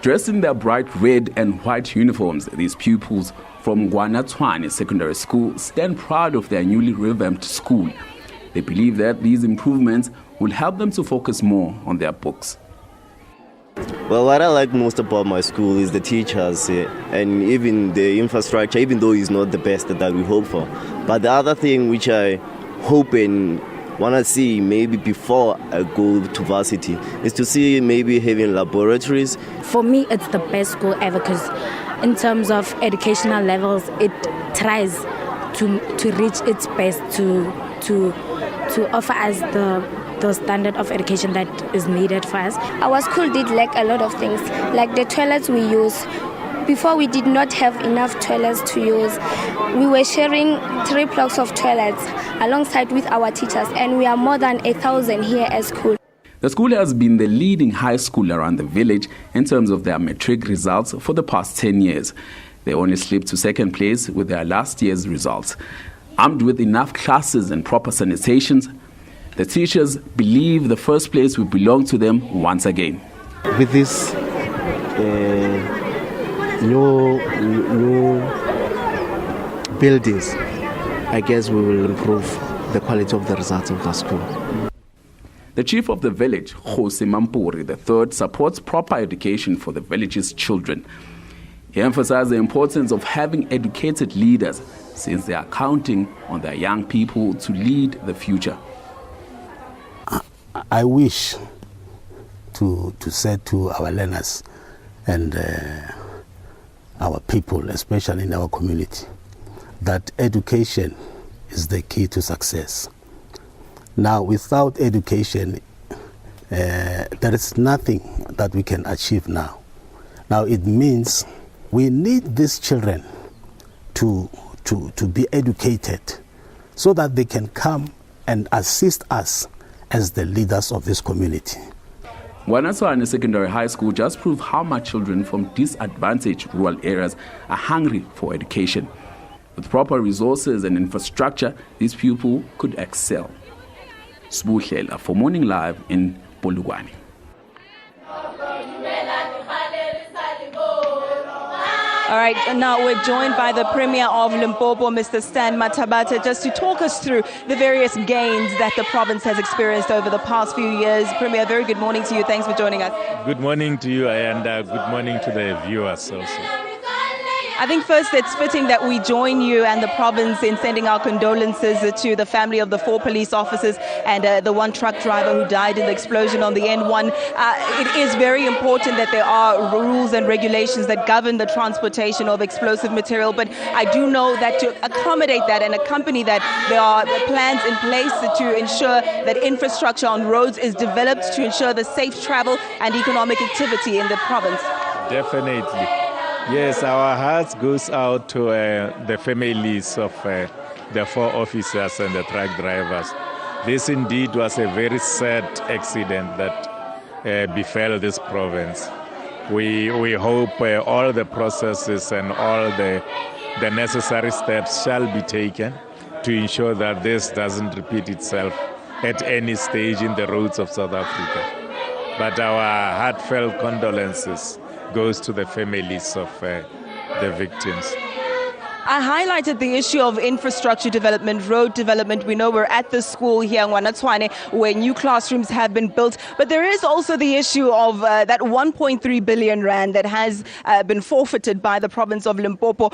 Dressed in their bright red and white uniforms, these pupils from Ayanda-Allie Secondary School stand proud of their newly revamped school. They believe that these improvements will help them to focus more on their books. Well, what I like most about my school is the teachers and even the infrastructure, even though it's not the best that we hope for. But the other thing which I hope and want to see maybe before I go to varsity is to see maybe having laboratories. For me, it's the best school ever because in terms of educational levels, it tries to reach its best to offer us the standard of education that is needed for us. Our school did lack a lot of things, like the toilets we use. Before we did not have enough toilets to use. We were sharing 3 blocks of toilets alongside with our teachers, and we are more than 1,000 here at school. The school has been the leading high school around the village in terms of their matric results for the past 10 years. They only slipped to second place with their last year's results. Armed with enough classes and proper sanitations, the teachers believe the first place will belong to them once again. With this new buildings, I guess we will improve the quality of the results of the school. The chief of the village, Jose Mampuri III, supports proper education for the village's children. He emphasized the importance of having educated leaders since they are counting on their young people to lead the future. I wish to say to our learners and our people, especially in our community, that education is the key to success. Now, without education, there is nothing that we can achieve now. Now, it means we need these children to be educated so that they can come and assist us as the leaders of this community. Ayanda-Allie Secondary High School just proved how much children from disadvantaged rural areas are hungry for education. With proper resources and infrastructure, these pupils could excel. Sbuhlela for Morning Live in Polokwane. All right, now we're joined by the Premier of Limpopo, Mr. Stanley Mathabatha, just to talk us through the various gains that the province has experienced over the past few years. Premier, very good morning to you. Thanks for joining us. Good morning to you, Ayanda. Good morning to the viewers also. I think first it's fitting that we join you and the province in sending our condolences to the family of the 4 police officers and the 1 truck driver who died in the explosion on the N1. It is very important that there are rules and regulations that govern the transportation of explosive material, but I do know that to accommodate that and accompany that, there are plans in place to ensure that infrastructure on roads is developed to ensure the safe travel and economic activity in the province. Definitely. Yes, our hearts goes out to the families of the 4 officers and the truck drivers. This indeed was a very sad accident that befell this province. We hope all the processes and all the necessary steps shall be taken to ensure that this doesn't repeat itself at any stage in the roads of South Africa. But our heartfelt condolences goes to the families of the victims. I highlighted the issue of infrastructure development, road development. We know we're at the school here in Ayanda-Allie where new classrooms have been built, but there is also the issue of that 1.3 billion rand that has been forfeited by the province of Limpopo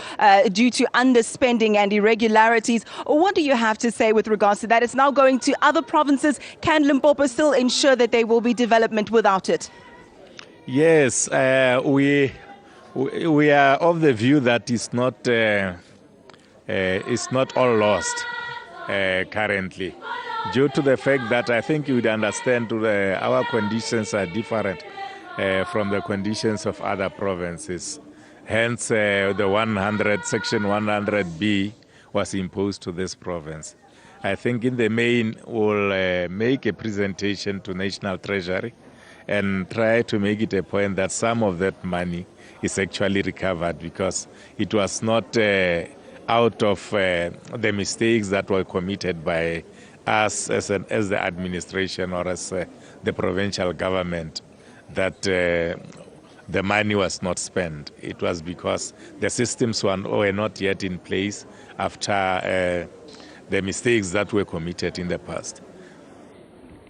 due to underspending and irregularities. What do you have to say with regards to that? It's now going to other provinces. Can Limpopo still ensure that there will be development without it? Yes, we are of the view that it's not all lost currently, due to the fact that I think you would understand our conditions are different from the conditions of other provinces. Hence, the Section 100B was imposed to this province. I think in the main we'll make a presentation to National Treasury and try to make it a point that some of that money is actually recovered, because it was not out of the mistakes that were committed by us as the administration or as the provincial government that the money was not spent. It was because the systems were not yet in place after the mistakes that were committed in the past.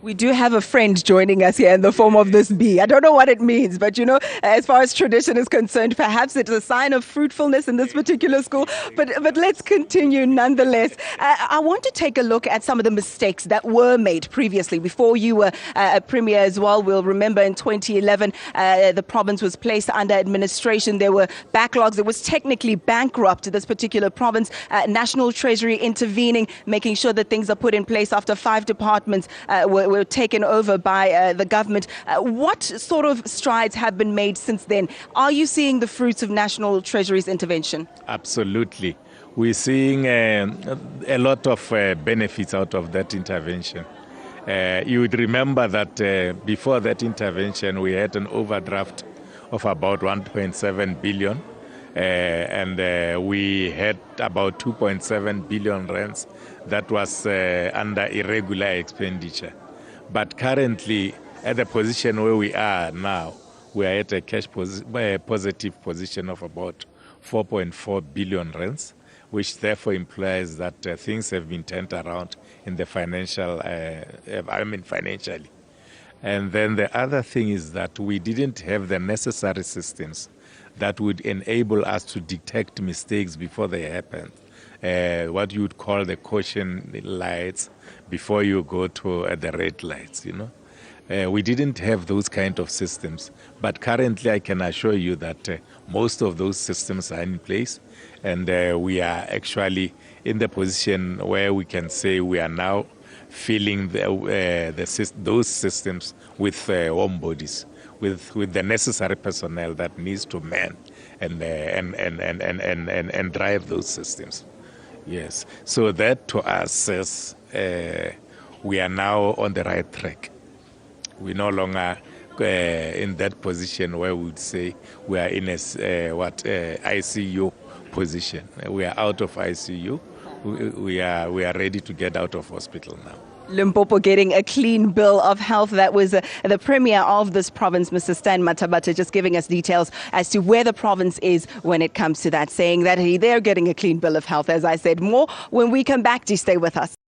We do have a friend joining us here in the form of this bee. I don't know what it means, but you know, as far as tradition is concerned, perhaps it's a sign of fruitfulness in this particular school. But let's continue nonetheless. I want to take a look at some of the mistakes that were made previously, before you were a premier as well. We'll remember in 2011, the province was placed under administration. There were backlogs. It was technically bankrupt, this particular province. National Treasury intervening, making sure that things are put in place after 5 departments were taken over by the government. What sort of strides have been made since then? Are you seeing the fruits of National Treasury's intervention? Absolutely. We're seeing a lot of benefits out of that intervention. You would remember that before that intervention, we had an overdraft of about 1.7 billion. And we had about 2.7 billion rands that was under irregular expenditure. But currently, at the position where we are now, we are at a cash positive position of about 4.4 billion rands, which therefore implies that things have been turned around in the financially. And then the other thing is that we didn't have the necessary systems that would enable us to detect mistakes before they happen. What you would call the caution lights before you go to the red lights, you know. We didn't have those kind of systems, but currently I can assure you that most of those systems are in place, and we are actually in the position where we can say we are now filling those systems with warm bodies, with the necessary personnel that needs to man and drive those systems. Yes, so that to us says we are now on the right track. We're no longer in that position where we would say we are in a ICU position. We are out of ICU. We are ready to get out of hospital now. Limpopo getting a clean bill of health. That was the premier of this province, Mr. Stanley Mathabatha, just giving us details as to where the province is when it comes to that, saying that they're getting a clean bill of health. As I said, more when we come back. Do stay with us.